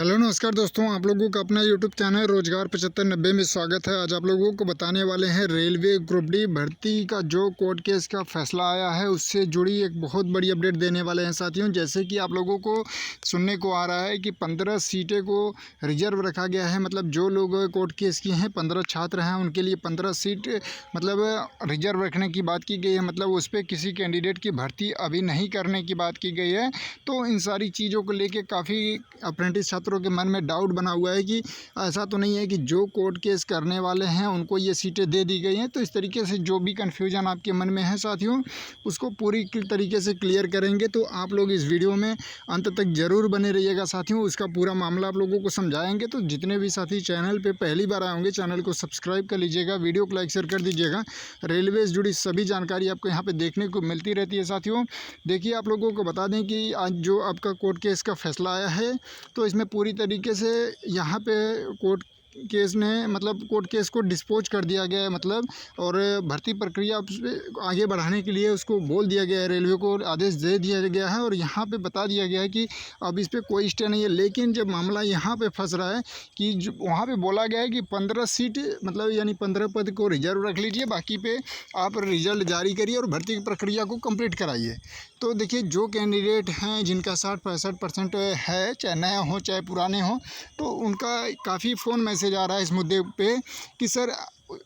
Hello नमस्कार दोस्तों, आप लोगों का अपना यूट्यूब चैनल रोजगार 7590 में स्वागत है। आज आप लोगों को बताने वाले हैं रेलवे ग्रुप डी भर्ती का जो कोर्ट केस का फैसला आया है उससे जुड़ी एक बहुत बड़ी अपडेट देने वाले हैं साथियों। जैसे कि आप लोगों को सुनने को आ रहा है कि 15 सीटें को रिजर्व रखा गया है। मतलब जो लोग कोर्ट केस किए हैं, 15 छात्र हैं, उनके लिए 15 सीट मतलब रिजर्व रखने की बात की गई है। मतलब उस पर किसी कैंडिडेट की भर्ती अभी नहीं करने की बात की गई है। तो इन सारी चीज़ों को लेकर काफ़ी अप्रेंटिस छात्रों के मन में डाउट बना हुआ है कि ऐसा तो नहीं है कि जो कोर्ट केस करने वाले हैं उनको ये सीटें दे दी गई हैं। तो इस तरीके से जो भी कन्फ्यूजन आपके मन में है साथियों, उसको पूरी तरीके से क्लियर करेंगे। तो आप लोग इस वीडियो में अंत तक ज़रूर बने रहिएगा साथियों, उसका पूरा मामला आप लोगों को समझाएंगे। तो जितने भी साथी चैनल पर पहली बार आए होंगे, चैनल को सब्सक्राइब कर लीजिएगा, वीडियो को लाइक शेयर कर दीजिएगा। रेलवे से जुड़ी सभी जानकारी आपको यहाँ पर देखने को मिलती रहती है साथियों। देखिए, आप लोगों को बता दें कि आज जो आपका कोर्ट केस का फैसला आया है, तो इसमें पूरी तरीके से यहाँ पे कोर्ट केस ने मतलब कोर्ट केस को डिस्पोज कर दिया गया है। मतलब और भर्ती प्रक्रिया आगे बढ़ाने के लिए उसको बोल दिया गया है, रेलवे को आदेश दे दिया गया है और यहाँ पे बता दिया गया है कि अब इस पर कोई स्टे नहीं है। लेकिन जब मामला यहाँ पे फंस रहा है कि वहाँ पे बोला गया है कि 15 सीट मतलब यानी 15 पद को रिजर्व रख लीजिए, बाकी पे आप रिजल्ट जारी करिए और भर्ती की प्रक्रिया को कंप्लीट कराइए। तो देखिए, जो कैंडिडेट हैं जिनका 60-65% है, चाहे नए हों चाहे पुराने हों, तो उनका काफ़ी फ़ोन मैसेज आ रहा है इस मुद्दे पे कि सर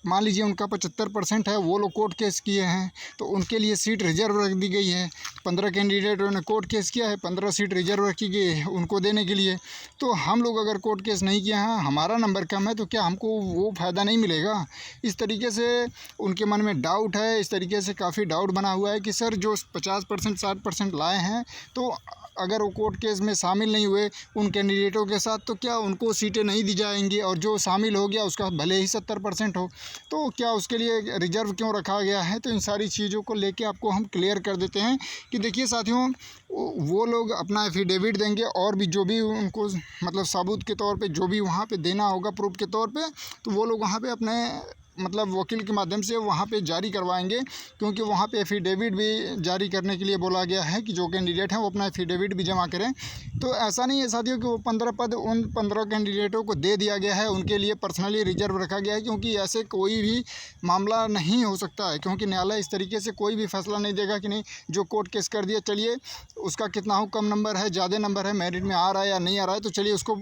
मान लीजिए उनका 75% है, वो लोग कोर्ट केस किए हैं तो उनके लिए सीट रिजर्व रख दी गई है। 15 कैंडिडेटों ने कोर्ट केस किया है, 15 सीट रिजर्व रखी गई है उनको देने के लिए। तो हम लोग अगर कोर्ट केस नहीं किए हैं, हमारा नंबर कम है, तो क्या हमको वो फ़ायदा नहीं मिलेगा? इस तरीके से उनके मन में डाउट है। इस तरीके से काफ़ी डाउट बना हुआ है कि सर जो 50% 60% लाए हैं, तो अगर वो कोर्ट केस में शामिल नहीं हुए उन कैंडिडेटों के साथ, तो क्या उनको सीटें नहीं दी जाएंगी? और जो शामिल हो गया उसका भले ही 70% हो, तो क्या उसके लिए रिजर्व क्यों रखा गया है? तो इन सारी चीज़ों को लेके आपको हम क्लियर कर देते हैं कि देखिए साथियों, वो लोग अपना एफिडेविट देंगे और भी जो भी उनको मतलब सबूत के तौर पे जो भी वहाँ पे देना होगा प्रूफ के तौर पे, तो वो लोग वहाँ पे अपने मतलब वकील के माध्यम से वहाँ पे जारी करवाएंगे। क्योंकि वहाँ पे एफिडेविट भी जारी करने के लिए बोला गया है कि जो कैंडिडेट हैं वो अपना एफिडेविट भी जमा करें। तो ऐसा नहीं है साथियों कि वो 15 पद उन 15 कैंडिडेटों को दे दिया गया है, उनके लिए पर्सनली रिजर्व रखा गया है। क्योंकि ऐसे कोई भी मामला नहीं हो सकता है, क्योंकि न्यायालय इस तरीके से कोई भी फैसला नहीं देगा कि नहीं जो कोर्ट केस कर दिया, चलिए उसका कितना हो, कम नंबर है ज़्यादा नंबर है, मेरिट में आ रहा है या नहीं आ रहा है, तो चलिए उसको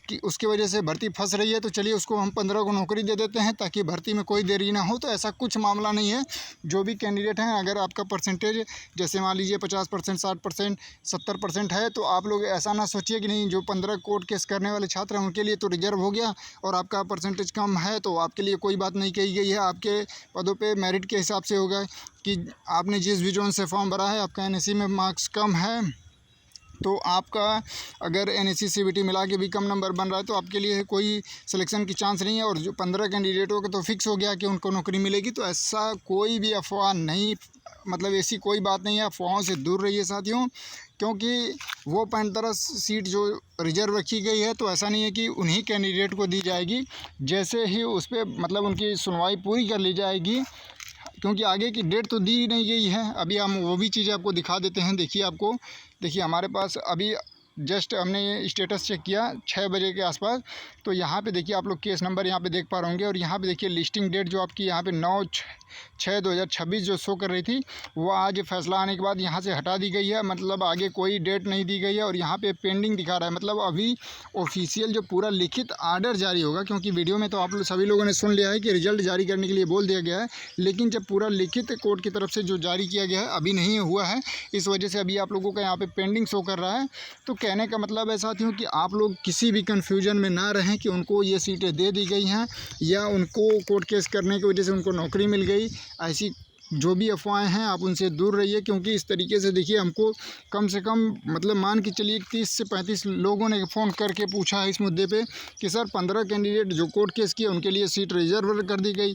कि उसकी वजह से भर्ती फंस रही है तो चलिए उसको हम 15 को नौकरी दे देते हैं ताकि भर्ती में कोई देरी ना हो। तो ऐसा कुछ मामला नहीं है। जो भी कैंडिडेट हैं, अगर आपका परसेंटेज जैसे मान लीजिए 50%, 60%, 70% है, तो आप लोग ऐसा ना सोचिए कि नहीं जो 15 कोर्ट केस करने वाले छात्र हैं उनके लिए तो रिजर्व हो गया और आपका परसेंटेज कम है तो आपके लिए कोई बात नहीं कही गई है। आपके पदों पर मेरिट के हिसाब से होगा कि आपने जिस भी जोन से फॉर्म भरा है, आपका NSE में मार्क्स कम है, तो आपका अगर NSE CBT मिला के भी कम नंबर बन रहा है तो आपके लिए कोई सिलेक्शन की चांस नहीं है। और जो 15 कैंडिडेटों का तो फिक्स हो गया कि उनको नौकरी मिलेगी। तो ऐसा कोई भी अफवाह नहीं, मतलब ऐसी कोई बात नहीं है। अफवाहों से दूर रहिए साथियों, क्योंकि वो 15 सीट जो रिजर्व रखी गई है तो ऐसा नहीं है कि उन्हीं कैंडिडेट को दी जाएगी। जैसे ही उस पर मतलब उनकी सुनवाई पूरी कर ली जाएगी, क्योंकि आगे की डेट तो दी नहीं गई है। अभी हम वो भी चीज़ें आपको दिखा देते हैं। देखिए हमारे पास अभी जस्ट हमने ये स्टेटस चेक किया 6 बजे के आसपास। तो यहाँ पे देखिए आप लोग केस नंबर यहाँ पे देख पा रहे होंगे और यहाँ पे देखिए लिस्टिंग डेट जो आपकी यहाँ पे 9/6/2026 जो शो कर रही थी, वो आज फैसला आने के बाद यहाँ से हटा दी गई है। मतलब आगे कोई डेट नहीं दी गई है और यहाँ पे पेंडिंग दिखा रहा है। मतलब अभी ऑफिशियल जो पूरा लिखित आर्डर जारी होगा, क्योंकि वीडियो में तो आप लोग सभी लोगों ने सुन लिया है कि रिजल्ट जारी करने के लिए बोल दिया गया है, लेकिन जब पूरा लिखित कोर्ट की तरफ से जो जारी किया गया है अभी नहीं हुआ है, इस वजह से अभी आप लोगों का यहाँ पे पेंडिंग शो कर रहा है। तो कहने का मतलब है साथियों कि आप लोग किसी भी कन्फ्यूजन में ना रहें कि उनको ये सीटें दे दी गई हैं या उनको कोर्ट केस करने की वजह से उनको नौकरी मिल गई। ऐसी जो भी अफवाहें हैं आप उनसे दूर रहिए, क्योंकि इस तरीके से देखिए हमको कम से कम मतलब मान के चलिए 30 से 35 लोगों ने फ़ोन करके पूछा है इस मुद्दे पे कि सर 15 कैंडिडेट जो कोर्ट केस किए उनके लिए सीट रिजर्व कर दी गई।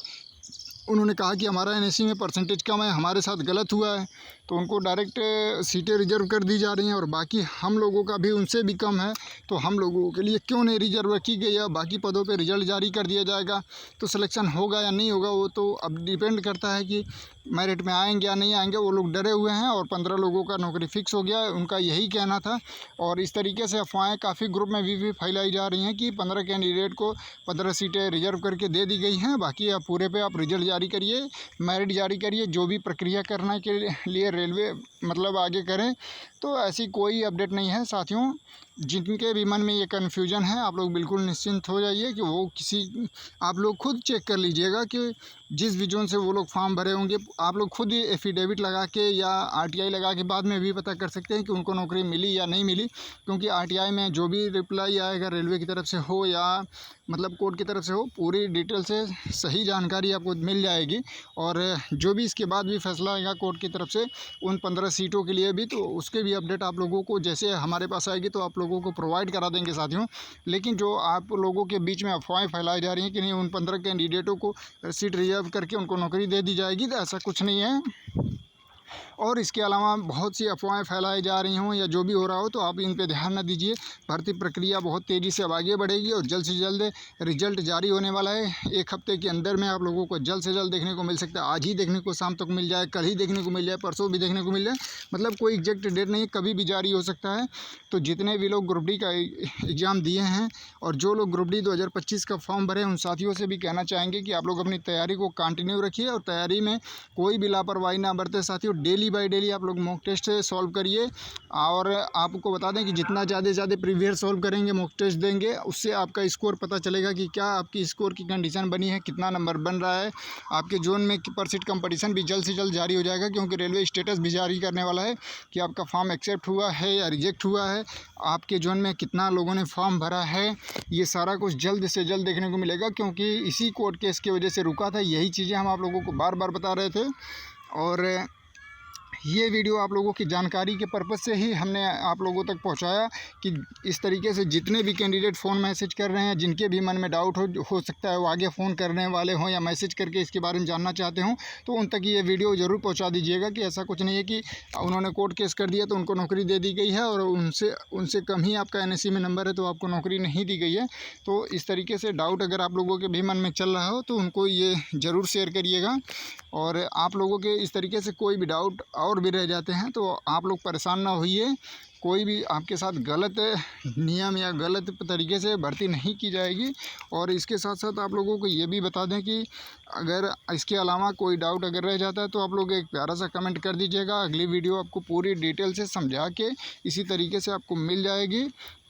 उन्होंने कहा कि हमारा NSE में परसेंटेज कम है, हमारे साथ गलत हुआ है। तो उनको डायरेक्ट सीटें रिजर्व कर दी जा रही हैं और बाकी हम लोगों का भी उनसे भी कम है, तो हम लोगों के लिए क्यों नहीं रिजर्व रखी गई है। बाकी पदों पे रिजल्ट जारी कर दिया जाएगा तो सिलेक्शन होगा या नहीं होगा वो तो अब डिपेंड करता है कि मेरिट में आएंगे या नहीं आएंगे। वो लोग डरे हुए हैं और 15 लोगों का नौकरी फिक्स हो गया है, उनका यही कहना था। और इस तरीके से अफवाहें काफ़ी ग्रुप में भी फैलाई जा रही हैं कि 15 कैंडिडेट को 15 सीटें रिजर्व करके दे दी गई हैं, बाकी आप पूरे पे आप रिजल्ट जारी करिए, मेरिट जारी करिए, जो भी प्रक्रिया करने के लिए रेलवे मतलब आगे करें। तो ऐसी कोई अपडेट नहीं है साथियों। जिनके भी मन में ये कन्फ्यूजन है आप लोग बिल्कुल निश्चिंत हो जाइए कि वो किसी आप लोग खुद चेक कर लीजिएगा कि जिस भी जोन से वो लोग फॉर्म भरे होंगे आप लोग खुद एफिडेविट लगा के या आरटीआई लगा के बाद में भी पता कर सकते हैं कि उनको नौकरी मिली या नहीं मिली। क्योंकि आरटीआई में जो भी रिप्लाई आएगा रेलवे की तरफ से हो या मतलब कोर्ट की तरफ से हो, पूरी डिटेल से सही जानकारी आपको मिल जाएगी। और जो भी इसके बाद भी फैसला आएगा कोर्ट की तरफ से उन 15 सीटों के लिए भी, तो उसके भी अपडेट आप लोगों को जैसे हमारे पास आएगी तो आप लोगों को प्रोवाइड करा देंगे साथियों। लेकिन जो आप लोगों के बीच में अफवाहें फैलाई जा रही हैं कि नहीं उन 15 कैंडिडेटों को सीट रिजर्व करके उनको नौकरी दे दी जाएगी, तो ऐसा कुछ नहीं है। और इसके अलावा बहुत सी अफवाहें फैलाई जा रही हों या जो भी हो रहा हो तो आप इन पे ध्यान न दीजिए। भर्ती प्रक्रिया बहुत तेज़ी से अब आगे बढ़ेगी और जल्द से जल्द रिजल्ट जारी होने वाला है। 1 हफ्ते के अंदर में आप लोगों को जल्द से जल्द देखने को मिल सकता है। आज ही देखने को शाम तक मिल जाए, कल ही देखने को मिल जाए, परसों भी देखने को मिल जाए, मतलब कोई एग्जैक्ट डेट नहीं है, कभी भी जारी हो सकता है। तो जितने भी लोग ग्रुप डी का एग्ज़ाम दिए हैं और जो लोग ग्रुप डी 2025 का फॉर्म भरे उन साथियों से भी कहना चाहेंगे कि आप लोग अपनी तैयारी को कंटिन्यू रखिए और तैयारी में कोई भी लापरवाही ना बरते साथियों। डेली बाय डेली आप लोग मॉक टेस्ट सॉल्व करिए। और आपको बता दें कि जितना ज़्यादा से ज़्यादा प्रीवियस सॉल्व करेंगे, मॉक टेस्ट देंगे, उससे आपका स्कोर पता चलेगा कि क्या आपकी स्कोर की कंडीशन बनी है, कितना नंबर बन रहा है। आपके जोन में पर सीट कंपटीशन भी जल्द से जल्द जारी हो जाएगा क्योंकि रेलवे स्टेटस भी जारी करने वाला है कि आपका फॉर्म एक्सेप्ट हुआ है या रिजेक्ट हुआ है, आपके जोन में कितना लोगों ने फॉर्म भरा है। ये सारा कुछ जल्द से जल्द देखने को मिलेगा क्योंकि इसी कोर्ट केस की वजह से रुका था। यही चीज़ें हम आप लोगों को बार बार बता रहे थे और ये वीडियो आप लोगों की जानकारी के पर्पज़ से ही हमने आप लोगों तक पहुंचाया कि इस तरीके से जितने भी कैंडिडेट फ़ोन मैसेज कर रहे हैं, जिनके भी मन में डाउट हो सकता है वो आगे फ़ोन करने वाले हों या मैसेज करके इसके बारे में जानना चाहते हों, तो उन तक ये वीडियो ज़रूर पहुंचा दीजिएगा कि ऐसा कुछ नहीं है कि उन्होंने कोर्ट केस कर दिया तो उनको नौकरी दे दी गई है और उनसे कम ही आपका NSE में नंबर है तो आपको नौकरी नहीं दी गई है। तो इस तरीके से डाउट अगर आप लोगों के भी मन में चल रहा हो तो उनको ये ज़रूर शेयर करिएगा। और आप लोगों के इस तरीके से कोई भी डाउट और भी रह जाते हैं तो आप लोग परेशान ना होइए। कोई भी आपके साथ गलत नियम या गलत तरीके से भर्ती नहीं की जाएगी। और इसके साथ साथ आप लोगों को ये भी बता दें कि अगर इसके अलावा कोई डाउट अगर रह जाता है तो आप लोग एक प्यारा सा कमेंट कर दीजिएगा। अगली वीडियो आपको पूरी डिटेल से समझा के इसी तरीके से आपको मिल जाएगी।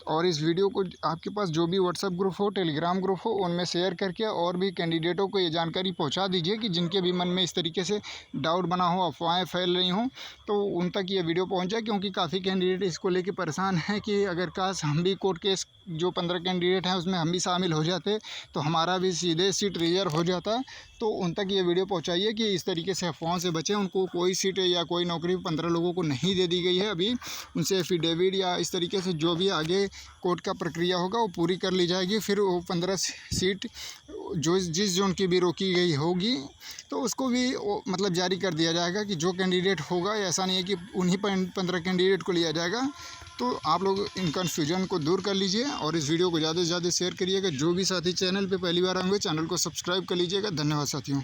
और इस वीडियो को आपके पास जो भी व्हाट्सएप ग्रुप हो, टेलीग्राम ग्रुप हो, उनमें शेयर करके और भी कैंडिडेटों को ये जानकारी पहुंचा दीजिए कि जिनके भी मन में इस तरीके से डाउट बना हो, अफवाहें फैल रही हों, तो उन तक ये वीडियो पहुंच जाए। क्योंकि काफ़ी कैंडिडेट इसको लेके परेशान हैं कि अगर काश हम भी कोर्ट केस जो 15 कैंडिडेट हैं उसमें हम भी शामिल हो जाते तो हमारा भी सीधे सीट रिजर्व हो जाता। तो उन तक ये वीडियो पहुंचाइए कि इस तरीके से अफवाहों से बचें। उनको कोई सीट या कोई नौकरी 15 लोगों को नहीं दे दी गई है अभी। उनसे एफिडेविट या इस तरीके से जो भी आगे कोर्ट का प्रक्रिया होगा वो पूरी कर ली जाएगी। फिर वो 15 सीट जो जिस जोन की भी रोकी गई होगी तो उसको भी मतलब जारी कर दिया जाएगा कि जो कैंडिडेट होगा। ऐसा नहीं है कि उन्हीं 15 कैंडिडेट को लिया जाएगा। तो आप लोग इन कन्फ्यूजन को दूर कर लीजिए और इस वीडियो को ज़्यादा से ज़्यादा शेयर करिएगा। जो भी साथी चैनल पे पहली बार आएंगे चैनल को सब्सक्राइब कर लीजिएगा। धन्यवाद साथियों।